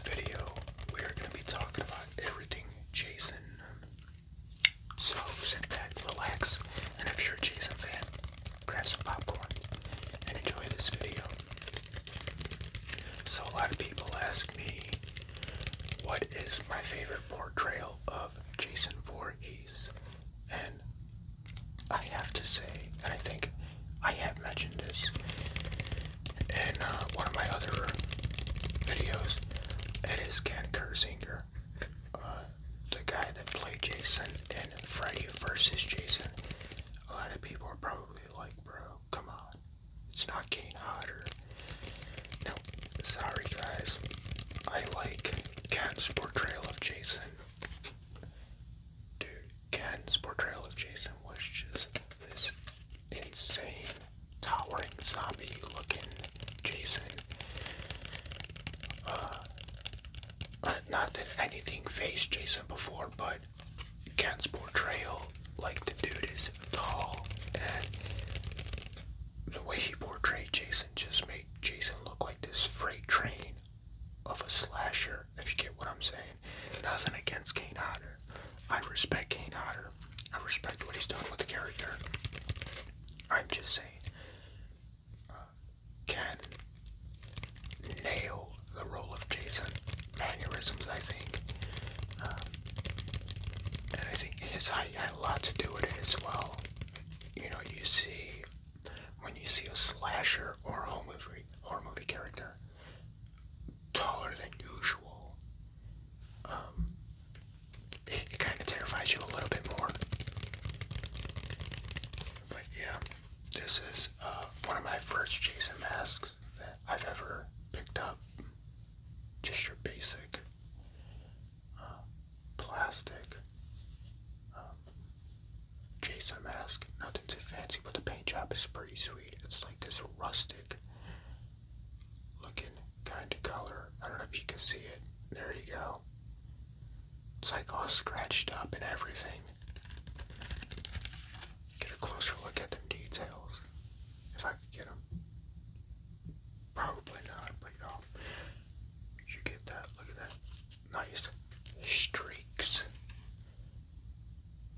video, we're going to be talking about everything Jason. So sit back, relax, and if you're a Jason fan, grab some popcorn and enjoy this video. So a lot of people ask me, what is my favorite portrayal of Jason Voorhees? And I have to say, and I think I have mentioned this in one of my other videos, it is Kane and the guy that played Jason in Freddy vs. Jason. A lot of people are probably like, bro, come on, it's not Kane Hodder. No, sorry guys, I like Kane's portrayal of Jason. Dude, Kane's portrayal of Jason was just this insane, towering zombie looking Jason. Not that anything faced Jason before, but Kane's portrayal, like, the dude is tall, and the way he portrayed Jason just made Jason look like this freight train of a slasher, if you get what I'm saying. Nothing against Kane Hodder. I respect Kane Hodder. I respect what he's done with the character. I'm just saying, Kane nailed the role of Jason. Mannerisms, I think. And I think his height had a lot to do with it as well. You know, when you see a slasher or a horror movie character taller than usual, it kind of terrifies you a little bit more. But yeah, this is one of my first Jason masks that I've ever picked up. Just your basic plastic Jason mask. Nothing too fancy, but the paint job is pretty sweet. It's like this rustic looking kind of color. I don't know if you can see it. There you go. It's like all scratched up and everything. Get a closer look at them details. If I could get them. Probably not, but y'all. You get that. Look at that. Nice streaks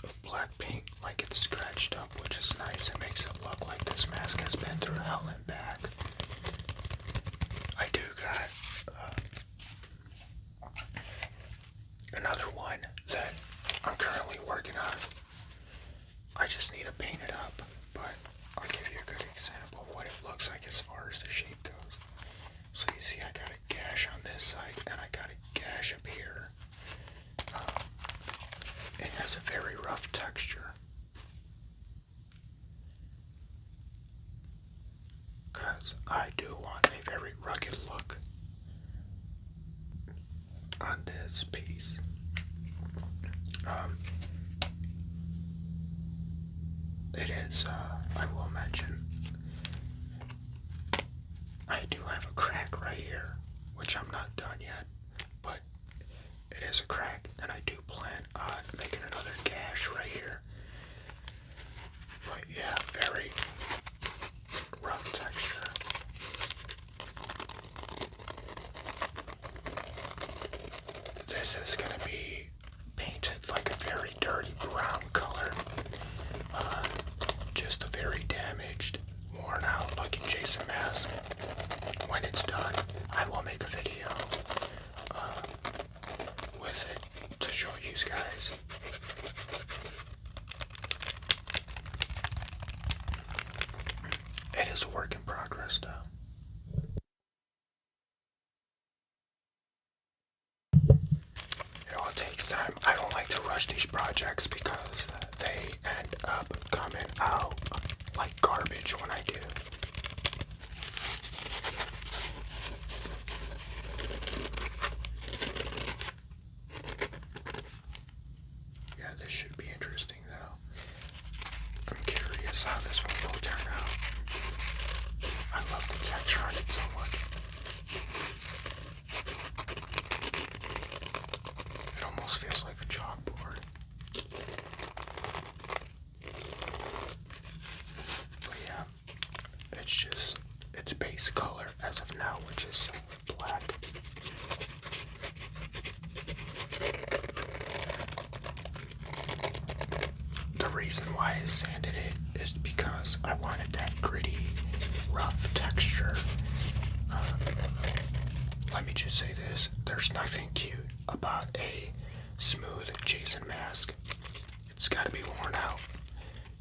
of black paint, like it's scratched up, which is nice. It makes it look like this mask has been through hell and back. I do got another one that I'm currently working on. I just need to paint it up, but I'll give you a good example of what it looks like as far as the shape goes. So you see I got a gash on this side and I got a gash up here. It has a very rough texture. Because I do want a very rugged look on this piece. It is, I will mention, I do have a crack right here, which I'm not done yet, but it is a crack, and I do plan on making another gash right here. But yeah, very rough texture. This is going to be painted like a very dirty brown color. Just a very damaged, worn out looking Jason mask. When it's done, I will make a video with it to show you guys. It is a work in progress though. It all takes time. I don't like to rush these projects because they end up coming out like garbage when I do. Yeah, this should be interesting though. I'm curious how this one will turn out. I love the texture on it so much. It almost feels like a chalkboard. But yeah, it's base color as of now, which is black. reason why I sanded it is because I wanted that gritty, rough texture. Let me just say this, there's nothing cute about a smooth Jason mask. It's gotta be worn out.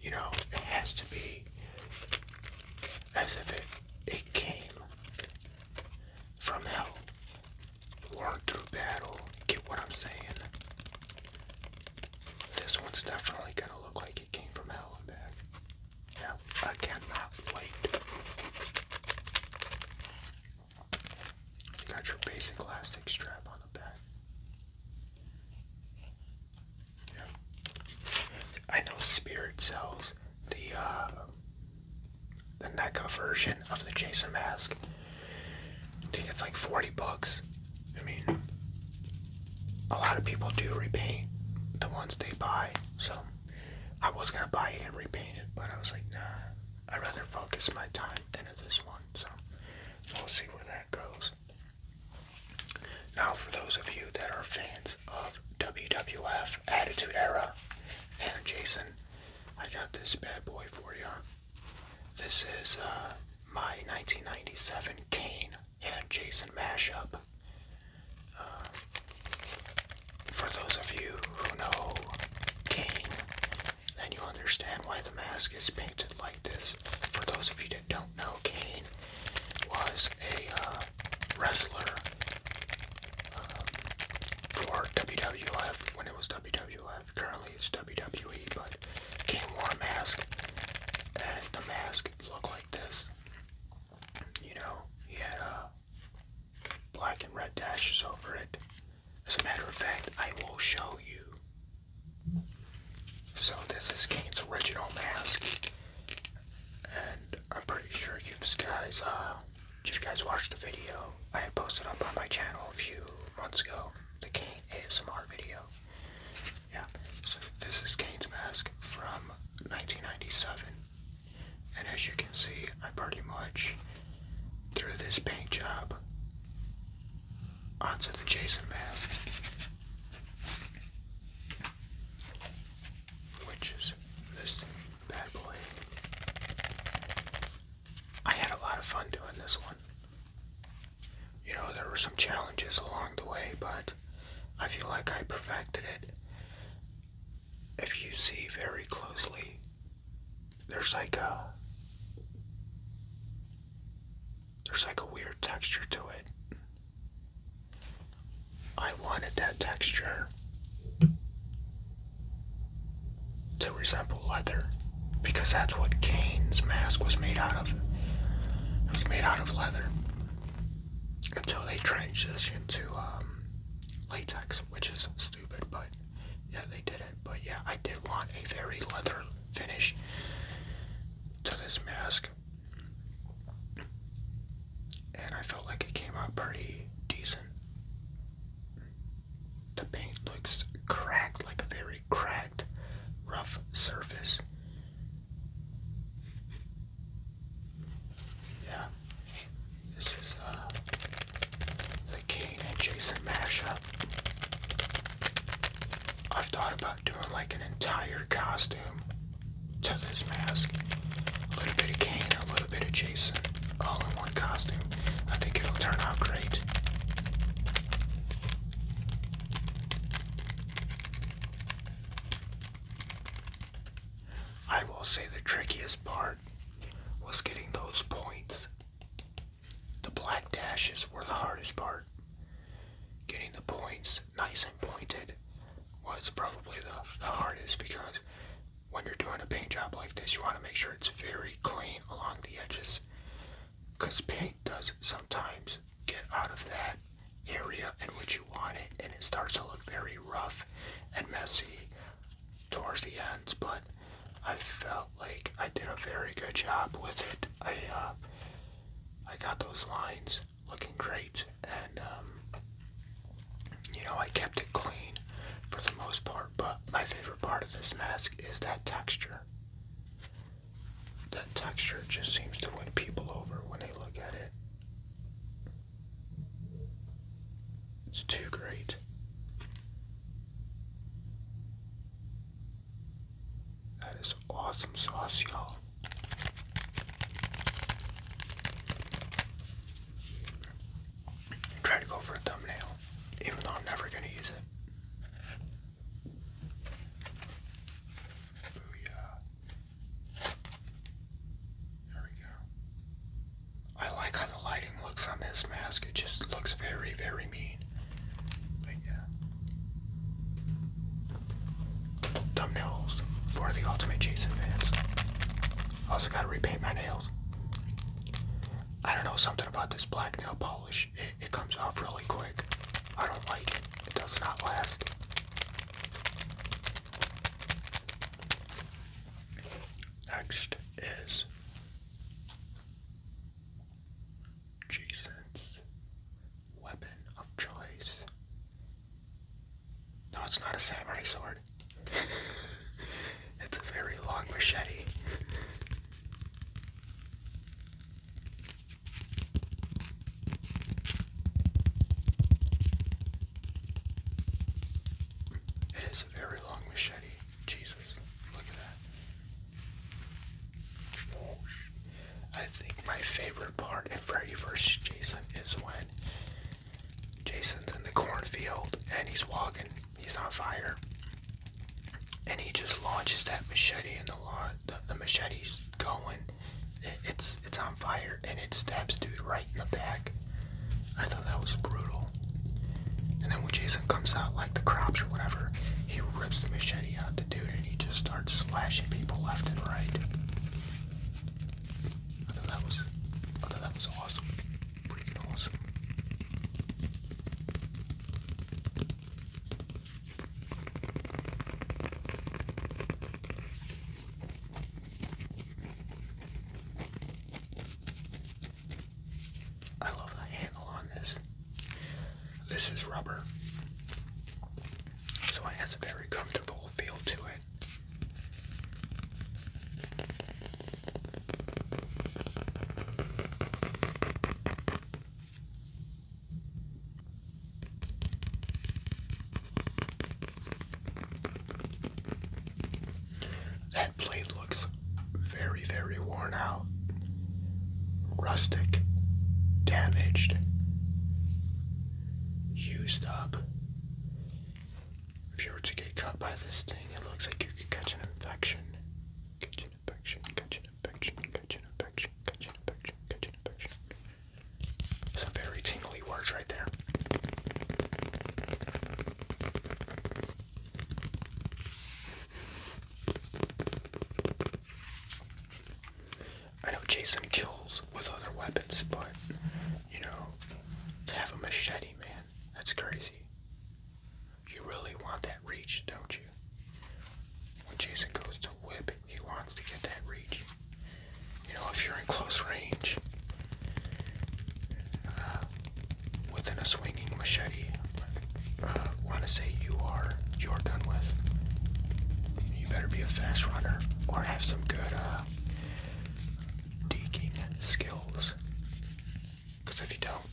You know, it has to be as if it came from hell. Worn through battle. Get what I'm saying? This one's definitely gonna look like it came from hell and back. Yeah, I cannot wait. You got your basic elastic strap on the back. Yeah. I know Spirit sells the NECA version of the Jason mask. I think it's like $40. I mean, a lot of people do repaint the ones they buy, so I was gonna buy it and repaint it, but I was like, nah, I'd rather focus my time into this one, so we'll see where that goes. Now, for those of you that are fans of WWF Attitude Era and Jason, I got this bad boy for you. This is my 1997 Kane and Jason mashup. For those of you who know Kane, then you understand why the mask is painted like this. For those of you that don't know, Kane was a wrestler for WWF when it was WWF. Currently it's WWE, but Kane wore a mask, and the mask looked like this. You know, he had black and red dashes over it. As a matter of fact, I will show you. So this is Kane's original mask, and I'm pretty sure you guys watched the video I had posted up on my channel a few months ago, the Kane ASMR video. Yeah, so this is Kane's mask from 1997, and as you can see, I pretty much threw this paint job onto the Jason mask, which is this bad boy. I had a lot of fun doing this one. You know, there were some challenges along the way, but I feel like I perfected it. If you see very closely, there's like a weird texture to it. I wanted that texture to resemble leather, because that's what Kane's mask was made out of. It was made out of leather until they transitioned to latex, which is stupid, but yeah, they did it. But yeah, I did want a very leather finish to this mask, and I felt like it came out pretty decent. The paint looks cracked, like a very cracked, rough surface. Yeah, this is the Kane and Jason mashup. I've thought about doing like an entire costume to this mask. A little bit of Kane, a little bit of Jason, all in one costume. I think it'll turn out great. I will say the trickiest part was getting those points. The black dashes were the hardest part. Getting the points nice and pointed was probably the hardest, because when you're doing a paint job like this, you want to make sure it's very clean along the edges, because paint does sometimes get out of that area in which you want it, and it starts to look very rough and messy towards the ends. But I felt like I did a very good job with it. I got those lines looking great, and you know, I kept it clean for the most part. But my favorite part of this mask is that texture. That texture just seems to win people over when they look at it. It's too great. That is sauce, y'all. Try to go for a thumbnail, even though I'm never gonna use it. Booyah. There we go. I like how the lighting looks on this mask. It just looks very, very mean. But yeah. Thumbnails for the Ultimate Jason fans. Also gotta repaint my nails. I don't know, something about this black nail polish. It comes off really quick. I don't like it. It does not last. Next is Jason's weapon of choice. No, it's not a samurai sword. It's a very long machete. It is a very long machete. Jesus, look at that. I think my favorite part in Freddy vs. Jason is when Jason's in the cornfield and he's walking, he's on fire, and he just launches that machete in the lawn. The machete's going, it's on fire, and it stabs dude right in the back. I thought that was brutal. And then when Jason comes out, like the crops or whatever, he rips the machete out the dude and he just starts slashing people left and right. I thought that was awesome. Freaking awesome. I love the handle on this. This is rubber, so it has a very comfortable feel to it. That blade looks very, very worn out, rustic, damaged, used up. If you were to get cut by this thing, it looks like you could catch an infection. Catch an infection, catch an infection, catch an infection, catch an infection, catch an infection. Some very tingly words right there. I know Jason kills with other weapons, but, you know, to have a machete, man, that's crazy. You really want that reach, don't you? When Jason goes to whip, he wants to get that reach. You know, if you're in close range, within a swinging machete, want to say you're done with. You better be a fast runner or have some good deking skills. Because if you don't,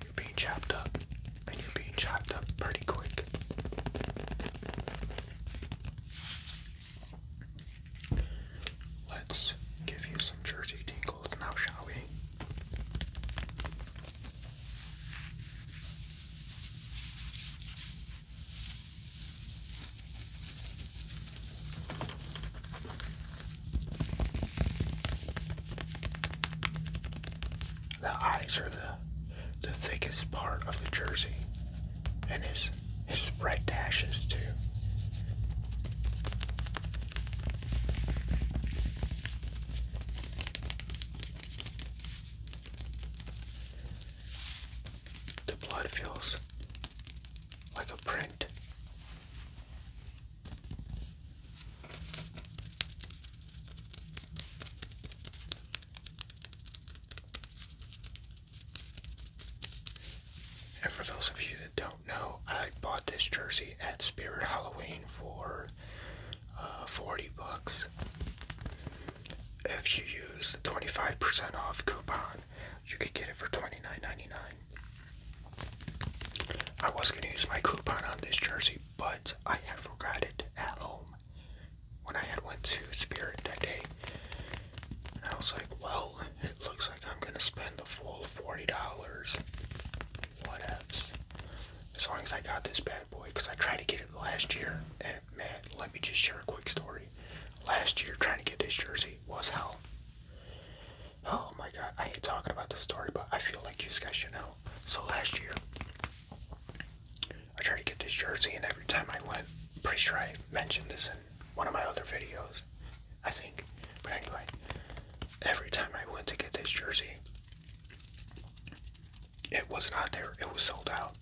you're being chopped up, and you're being chopped up pretty quick. Let's give you some Jersey tingles now, shall we? The eyes are the thickest part of the jersey, and his red dashes too. The blood feels like a print. And for those of you that don't know, I bought this jersey at Spirit Halloween for $40. If you use the 25% off coupon, you could get it for $29.99. I was going to use my coupon on this jersey, but I have forgot it at home when I had went to Spirit that day. And I was like, well, it looks like I'm gonna spend the full $40. Whatevs. As long as I got this bad boy, because I tried to get it last year, and man, let me just share a quick story. Last year, trying to get this jersey was hell. Oh my god, I hate talking about this story, but I feel like you guys should know. So last year, I tried to get this jersey, and every time I went, pretty sure I mentioned this in one of my other videos, I think. But anyway, every time I went to get this jersey, it was not there. It was sold out.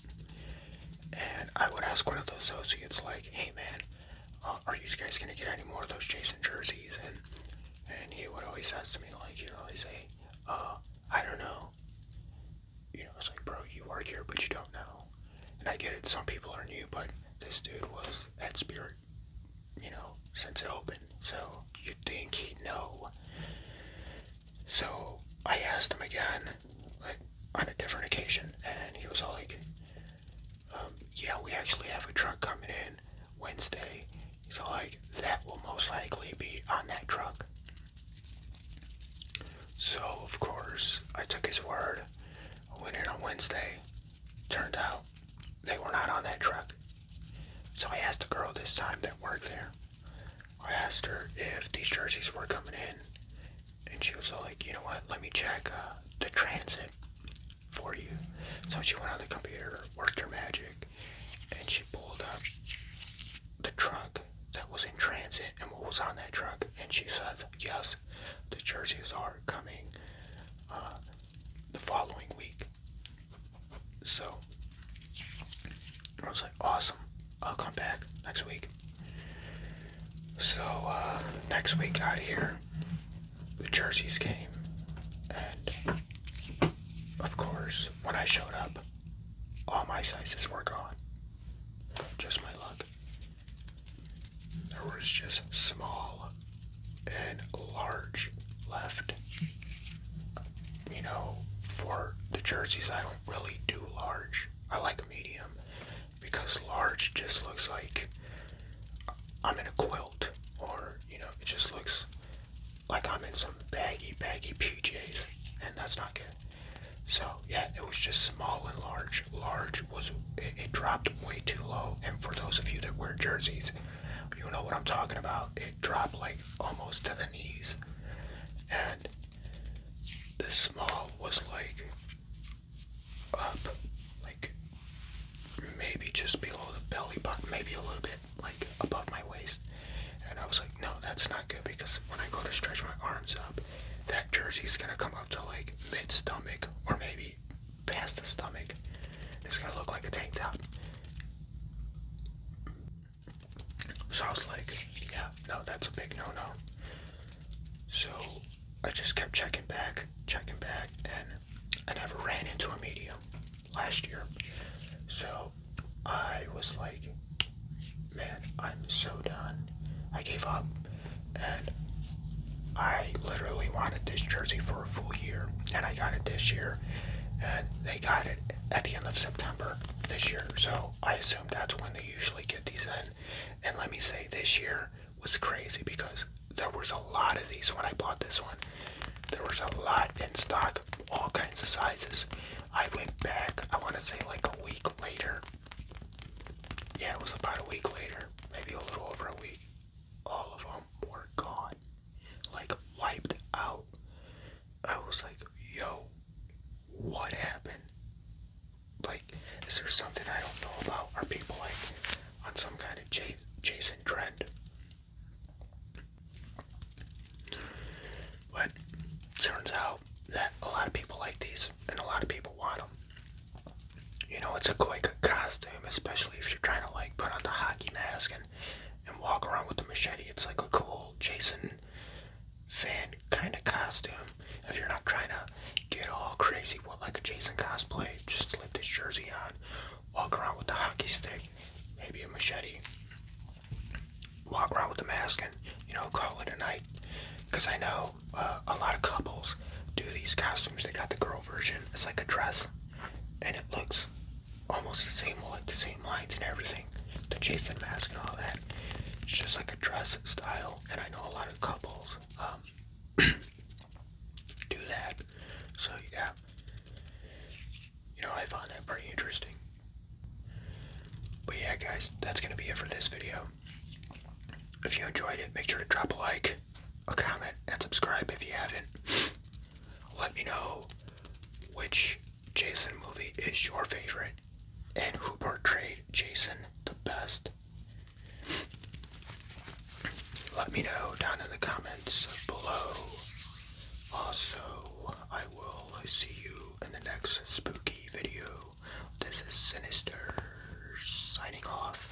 And I would ask one of those associates, like, hey man, are you guys gonna get any more of those Jason jerseys? And he would always ask to me, like, he'd always say, I don't know. You know, it's like, bro, you work here, but you don't know. And I get it, some people are new, but this dude was at Spirit, you know, since it opened. So you'd think he'd know. So I asked him again, like, on a different occasion, and he was all like, yeah, we actually have a truck coming in Wednesday. He's all like, that will most likely be on that truck. So, of course, I took his word. I went in on Wednesday. Turned out they were not on that truck. So I asked the girl this time that worked there. I asked her if these jerseys were coming in. And she was like, you know what, let me check the transit for you. So she went on the computer, worked her magic, and she pulled up the truck that was in transit and what was on that truck. And she says, yes, the jerseys are coming the following week. So I was like, awesome, I'll come back next week. So next week got here, the jerseys came, and of course, when I showed up, all my sizes were gone. Just my luck. There was just small and large left. You know, for the jerseys, I don't really do large. I like medium, because large just looks like I'm in a quilt, or, you know, it just looks like I'm in some baggy PJs, and that's not good. So yeah, it was just small and large. Large was, it dropped way too low, and for those of you that wear jerseys, you know what I'm talking about. It dropped like almost to the knees, and the small was like up, like maybe just below the belly button, maybe a little bit like above my waist. And I was like, no, that's not good, because when I go to stretch my arms up, that jersey's gonna come up to like mid-stomach, or maybe past the stomach. It's gonna look like a tank top. So I was like, yeah, no, that's a big no-no. So I just kept checking back, and I never ran into a medium last year. So I was like, man, I'm so done. I gave up, and I literally wanted this jersey for a full year, and I got it this year, and they got it at the end of September this year. So I assume that's when they usually get these in. And let me say, this year was crazy, because there was a lot of these when I bought this one. There was a lot in stock, all kinds of sizes. I went back, I want to say like a week later. Yeah, it was about a week later, maybe a little over a week. All of them were gone, like wiped out. I was like, yo, what happened? Like, is there something I don't know about? Are people like on some kind of Jason trend? But turns out that a lot of people like these, and a lot of people want them. You know, it's like a costume, especially if you're trying to like put on the hockey mask and walk around with the machete. It's like a cool Jason fan kind of costume. If you're not trying to get all crazy with like a Jason cosplay, just slip this jersey on, walk around with the hockey stick, maybe a machete, walk around with the mask, and, you know, call it a night. Because I know a lot of couples do these costumes. They got the girl version, it's like a dress, and it looks almost the same, like the same lines and everything, the Jason mask and all that. just like a dress style, and I know a lot of couples do that. So yeah, I found that pretty interesting. But yeah, guys, that's gonna be it for this video. If you enjoyed it, make sure to drop a like, a comment, and subscribe if you haven't. Let me know which Jason movie is your favorite and who portrayed Jason the best. Let me know down in the comments below. Also, I will see you in the next spooky video. This is Sinister signing off.